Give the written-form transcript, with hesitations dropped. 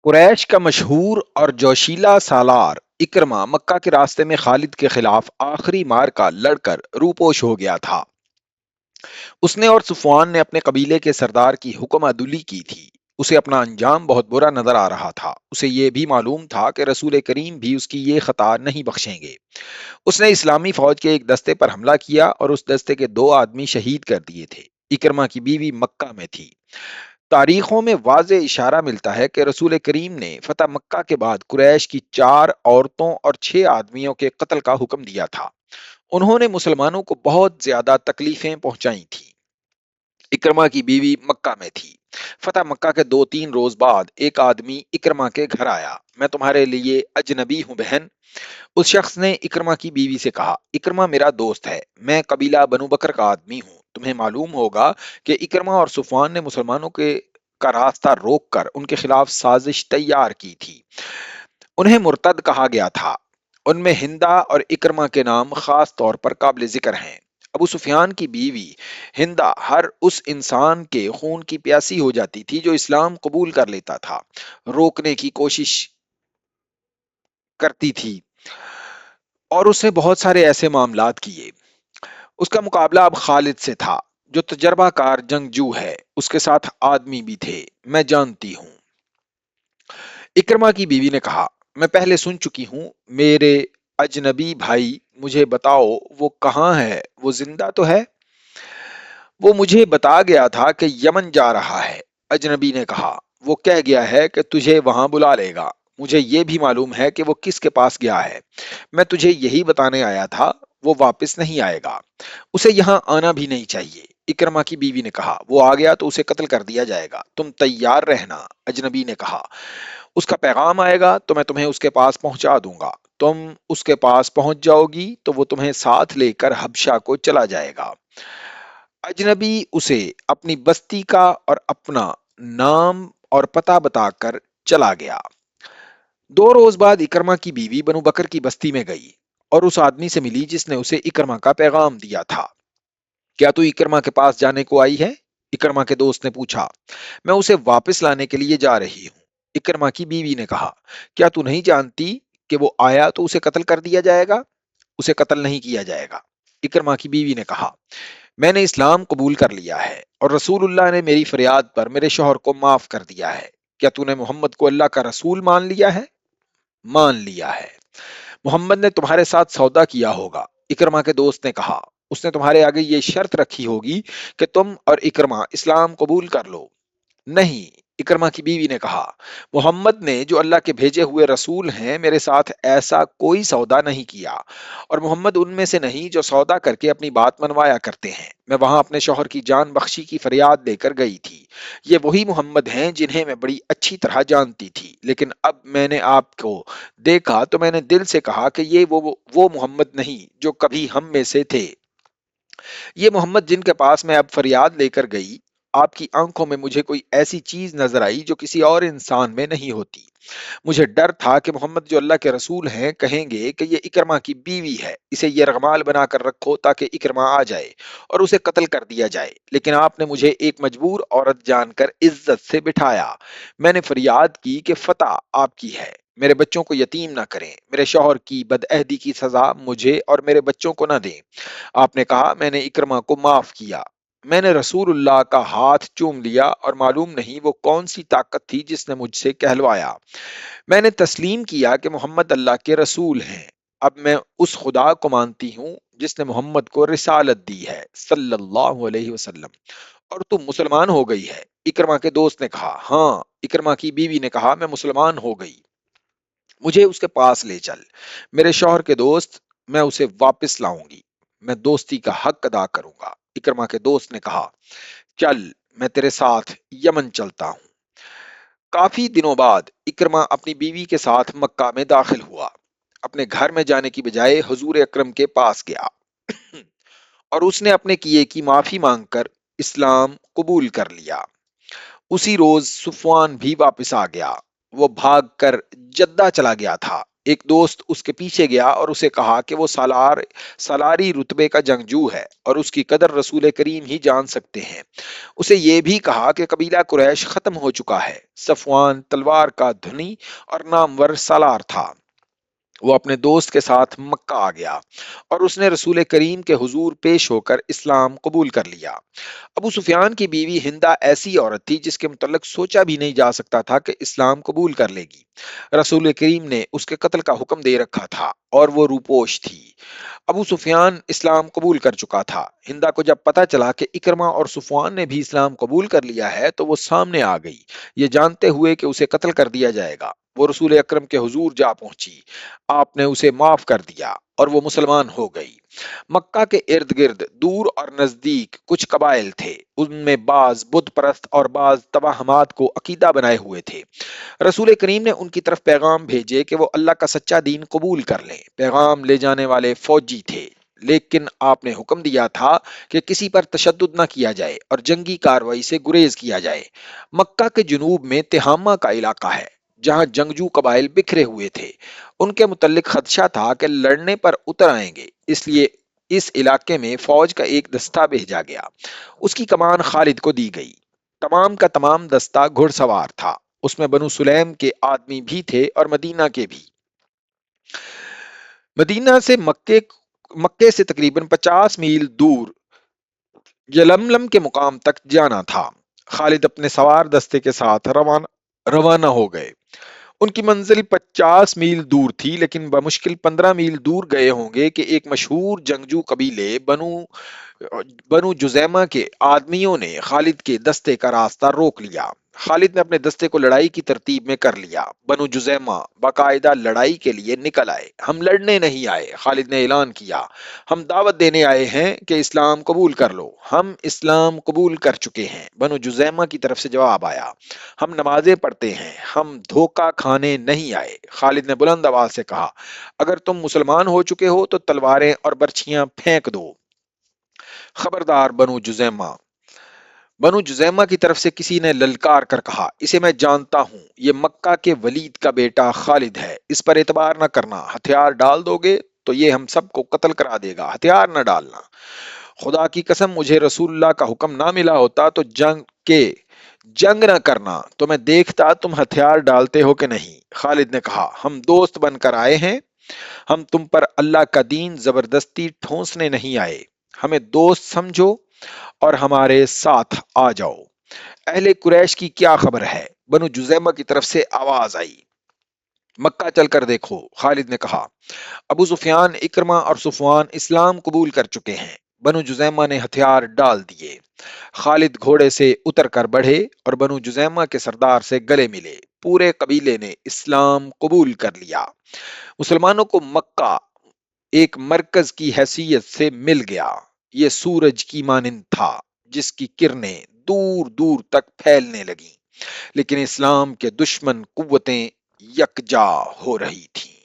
قریش کا مشہور اور جوشیلا سالار اکرما مکہ کے راستے میں خالد کے خلاف آخری مار کا لڑ کر روپوش ہو گیا تھا۔ اس نے اور صفوان نے اپنے قبیلے کے سردار کی حکم عدولی کی تھی۔ اسے اپنا انجام بہت برا نظر آ رہا تھا۔ اسے یہ بھی معلوم تھا کہ رسول کریم بھی اس کی یہ خطا نہیں بخشیں گے۔ اس نے اسلامی فوج کے ایک دستے پر حملہ کیا اور اس دستے کے 2 آدمی شہید کر دیے تھے۔ اکرما کی بیوی مکہ میں تھی۔ تاریخوں میں واضح اشارہ ملتا ہے کہ رسول کریم نے فتح مکہ کے بعد قریش کی 4 عورتوں اور 6 آدمیوں کے قتل کا حکم دیا تھا۔ انہوں نے مسلمانوں کو بہت زیادہ تکلیفیں پہنچائی تھیں۔ اکرما کی بیوی مکہ میں تھی۔ فتح مکہ کے 2-3 روز بعد ایک آدمی اکرما کے گھر آیا۔ میں تمہارے لیے اجنبی ہوں بہن۔ اس شخص نے اکرما کی بیوی سے کہا، اکرما میرا دوست ہے، میں قبیلہ بنو بکر کا آدمی ہوں۔ تمہیں معلوم ہوگا کہ اکرما اور صفوان نے مسلمانوں کا راستہ روک کر ان کے خلاف سازش تیار کی تھی۔ انہیں مرتد کہا گیا تھا۔ ان میں ہندا اور اکرما کے نام خاص طور پر قابل ذکر ہیں۔ ابو سفیان کی بیوی ہندا ہر اس انسان کے خون کی پیاسی ہو جاتی تھی جو اسلام قبول کر لیتا تھا، روکنے کی کوشش کرتی تھی، اور اس نے بہت سارے ایسے معاملات کیے۔ اس کا مقابلہ اب خالد سے تھا جو تجربہ کار جنگجو ہے۔ اس کے ساتھ آدمی بھی تھے، میں جانتی ہوں۔ اکرما کی بیوی نے کہا، میں پہلے سن چکی ہوں، میرے اجنبی بھائی مجھے بتاؤ وہ کہاں ہے، وہ زندہ تو ہے؟ وہ مجھے بتا گیا تھا کہ یمن جا رہا ہے۔ اجنبی نے کہا، وہ کہہ گیا ہے کہ تجھے وہاں بلا لے گا۔ مجھے یہ بھی معلوم ہے کہ وہ کس کے پاس گیا ہے۔ میں تجھے یہی بتانے آیا تھا، وہ واپس نہیں آئے گا، اسے یہاں آنا بھی نہیں چاہیے۔ اکرما کی بیوی نے کہا، وہ آ گیا تو اسے قتل کر دیا جائے گا، تم تیار رہنا۔ اجنبی نے کہا، اس کا پیغام آئے گا تو میں تمہیں اس کے پاس پہنچا دوں گا۔ تم اس کے پاس پہنچ جاؤ گی تو وہ تمہیں ساتھ لے کر حبشہ کو چلا جائے گا۔ اجنبی اسے اپنی بستی کا اور اپنا نام اور پتہ بتا کر چلا گیا۔ 2 روز بعد اکرما کی بیوی بنو بکر کی بستی میں گئی اور اس آدمی سے ملی جس نے اسے اکرما کا پیغام دیا تھا۔ کیا تو اکرما کے پاس جانے کو آئی ہے؟ اکرما کے دوست نے پوچھا۔ میں اسے واپس لانے کے لیے جا رہی ہوں۔ اکرما کی بیوی نے کہا، کیا تو نہیں جانتی کہ وہ آیا تو اسے قتل کر دیا جائے گا؟ اسے قتل نہیں کیا جائے گا۔ اکرما کی بیوی نے کہا، میں نے اسلام قبول کر لیا ہے اور رسول اللہ نے میری فریاد پر میرے شوہر کو معاف کر دیا ہے۔ کیا تو نے محمد کو اللہ کا رسول مان لیا ہے؟ مان لیا ہے۔ محمد نے تمہارے ساتھ سودا کیا ہوگا۔ اکرما کے دوست نے کہا، اس نے تمہارے آگے یہ شرط رکھی ہوگی کہ تم اور اکرما اسلام قبول کر لو۔ نہیں، اکرما کی بیوی نے کہا، محمد نے جو اللہ کے بھیجے ہوئے رسول ہیں میرے ساتھ ایسا کوئی سودا نہیں کیا، اور محمد ان میں سے نہیں جو سودا کر کے اپنی بات منوایا کرتے ہیں۔ میں وہاں اپنے شوہر کی جان بخشی کی فریاد لے کر گئی تھی۔ یہ وہی محمد ہیں جنہیں میں بڑی اچھی طرح جانتی تھی، لیکن اب میں نے آپ کو دیکھا تو میں نے دل سے کہا کہ یہ وہ محمد نہیں جو کبھی ہم میں سے تھے۔ یہ محمد جن کے پاس میں اب فریاد لے کر گئی، آپ کی آنکھوں میں مجھے کوئی ایسی چیز نظر آئی جو کسی اور انسان میں نہیں ہوتی۔ مجھے ڈر تھا کہ محمد جو اللہ کے رسول ہیں کہیں گے کہ یہ اکرما کی بیوی ہے، اسے یرغمال بنا کر رکھو تاکہ اکرما آ جائے اور اسے قتل کر دیا جائے، لیکن آپ نے مجھے ایک مجبور عورت جان کر عزت سے بٹھایا۔ میں نے فریاد کی کہ فتح آپ کی ہے، میرے بچوں کو یتیم نہ کریں، میرے شوہر کی بدعہدی کی سزا مجھے اور میرے بچوں کو نہ دیں۔ آپ نے کہا، میں نے اکرما کو معاف کیا۔ میں نے رسول اللہ کا ہاتھ چوم لیا اور معلوم نہیں وہ کون سی طاقت تھی جس نے مجھ سے کہلوایا۔ میں نے تسلیم کیا کہ محمد اللہ کے رسول ہیں۔ اب میں اس خدا کو مانتی ہوں جس نے محمد کو رسالت دی ہے صلی اللہ علیہ وسلم، اور تم مسلمان ہو گئی ہے۔ اکرما کے دوست نے کہا، ہاں۔ اکرما کی بیوی نے کہا، میں مسلمان ہو گئی، مجھے اس کے پاس لے چل۔ میرے شوہر کے دوست، میں اسے واپس لاؤں گی، میں دوستی کا حق ادا کروں گا۔ اکرما کے دوست نے کہا، چل، میں تیرے ساتھ یمن چلتا ہوں۔ کافی دنوں بعد اکرما اپنی بیوی کے ساتھ مکہ میں داخل ہوا۔ اپنے گھر میں جانے کی بجائے حضور اکرم کے پاس گیا اور اس نے اپنے کیے کی معافی مانگ کر اسلام قبول کر لیا۔ اسی روز صفوان بھی واپس آ گیا۔ وہ بھاگ کر جدہ چلا گیا تھا۔ ایک دوست اس کے پیچھے گیا اور اسے کہا کہ وہ سالاری رتبے کا جنگجو ہے اور اس کی قدر رسول کریم ہی جان سکتے ہیں۔ اسے یہ بھی کہا کہ قبیلہ قریش ختم ہو چکا ہے۔ صفوان تلوار کا دھنی اور نامور سالار تھا۔ وہ اپنے دوست کے ساتھ مکہ آ گیا اور اس نے رسول کریم کے حضور پیش ہو کر اسلام قبول کر لیا۔ ابو سفیان کی بیوی ہندا ایسی عورت تھی جس کے متعلق سوچا بھی نہیں جا سکتا تھا کہ اسلام قبول کر لے گی۔ رسول کریم نے اس کے قتل کا حکم دے رکھا تھا اور وہ روپوش تھی۔ ابو سفیان اسلام قبول کر چکا تھا۔ ہندا کو جب پتا چلا کہ اکرمہ اور صفوان نے بھی اسلام قبول کر لیا ہے تو وہ سامنے آ گئی، یہ جانتے ہوئے کہ اسے قتل کر دیا جائے گا۔ وہ رسول اکرم کے حضور جا پہنچی، آپ نے اسے معاف کر دیا اور وہ مسلمان ہو گئی۔ مکہ کے ارد گرد دور اور نزدیک کچھ قبائل تھے، ان میں بعض بت پرست اور بعض توہمات کو عقیدہ بنائے ہوئے تھے۔ رسول کریم نے ان کی طرف پیغام بھیجے کہ وہ اللہ کا سچا دین قبول کر لیں۔ پیغام لے جانے والے فوجی تھے، لیکن آپ نے حکم دیا تھا کہ کسی پر تشدد نہ کیا جائے اور جنگی کارروائی سے گریز کیا جائے۔ مکہ کے جنوب میں تہامہ کا علاقہ ہے جہاں جنگجو قبائل بکھرے ہوئے تھے۔ ان کے متعلق خدشہ تھا کہ لڑنے پر اتر آئیں گے، اس لیے اس علاقے میں فوج کا ایک دستہ بھیجا گیا۔ اس کی کمان خالد کو دی گئی۔ تمام کا تمام دستہ گھڑ سوار تھا، اس میں بنو سلیم کے آدمی بھی تھے اور مدینہ کے بھی۔ مدینہ سے مکے سے تقریباً 50 میل دور یلملم کے مقام تک جانا تھا۔ خالد اپنے سوار دستے کے ساتھ روانہ ہو گئے۔ ان کی منزل 50 میل دور تھی، لیکن بمشکل 15 میل دور گئے ہوں گے کہ ایک مشہور جنگجو قبیلے بنو جزیمہ کے آدمیوں نے خالد کے دستے کا راستہ روک لیا۔ خالد نے اپنے دستے کو لڑائی کی ترتیب میں کر لیا۔ بنو جزیمہ باقاعدہ لڑائی کے لیے نکل آئے۔ ہم لڑنے نہیں آئے، خالد نے اعلان کیا، ہم دعوت دینے آئے ہیں کہ اسلام قبول کر لو۔ ہم اسلام قبول کر چکے ہیں، بنو جزیمہ کی طرف سے جواب آیا۔ ہم نمازیں پڑھتے ہیں، ہم دھوکہ کھانے نہیں آئے۔ خالد نے بلند آواز سے کہا، اگر تم مسلمان ہو چکے ہو تو تلواریں اور برچھیاں پھینک دو۔ خبردار بنو جزیمہ کی طرف سے کسی نے للکار کر کہا، اسے میں جانتا ہوں، یہ مکہ کے ولید کا بیٹا خالد ہے، اس پر اعتبار نہ کرنا، ہتھیار ڈال دو گے تو یہ ہم سب کو قتل کرا دے گا، ہتھیار نہ ڈالنا۔ خدا کی قسم مجھے رسول اللہ کا حکم نہ ملا ہوتا تو جنگ نہ کرنا، تو میں دیکھتا تم ہتھیار ڈالتے ہو کہ نہیں۔ خالد نے کہا، ہم دوست بن کر آئے ہیں، ہم تم پر اللہ کا دین زبردستی ٹھونسنے نہیں آئے، ہمیں دوست سمجھو اور ہمارے ساتھ آ جاؤ۔ اہل قریش کی کیا خبر ہے؟ بنو جزیمہ کی طرف سے آواز آئی۔ مکہ چل کر دیکھو، خالد نے کہا۔ ابو سفیان، اکرمہ اور صفوان اسلام قبول کر چکے ہیں۔ بنو جزیمہ نے ہتھیار ڈال دیے۔ خالد گھوڑے سے اتر کر بڑھے اور بنو جزیمہ کے سردار سے گلے ملے۔ پورے قبیلے نے اسلام قبول کر لیا۔ مسلمانوں کو مکہ ایک مرکز کی حیثیت سے مل گیا۔ یہ سورج کی مانند تھا جس کی کرنیں دور دور تک پھیلنے لگیں، لیکن اسلام کے دشمن قوتیں یکجا ہو رہی تھیں۔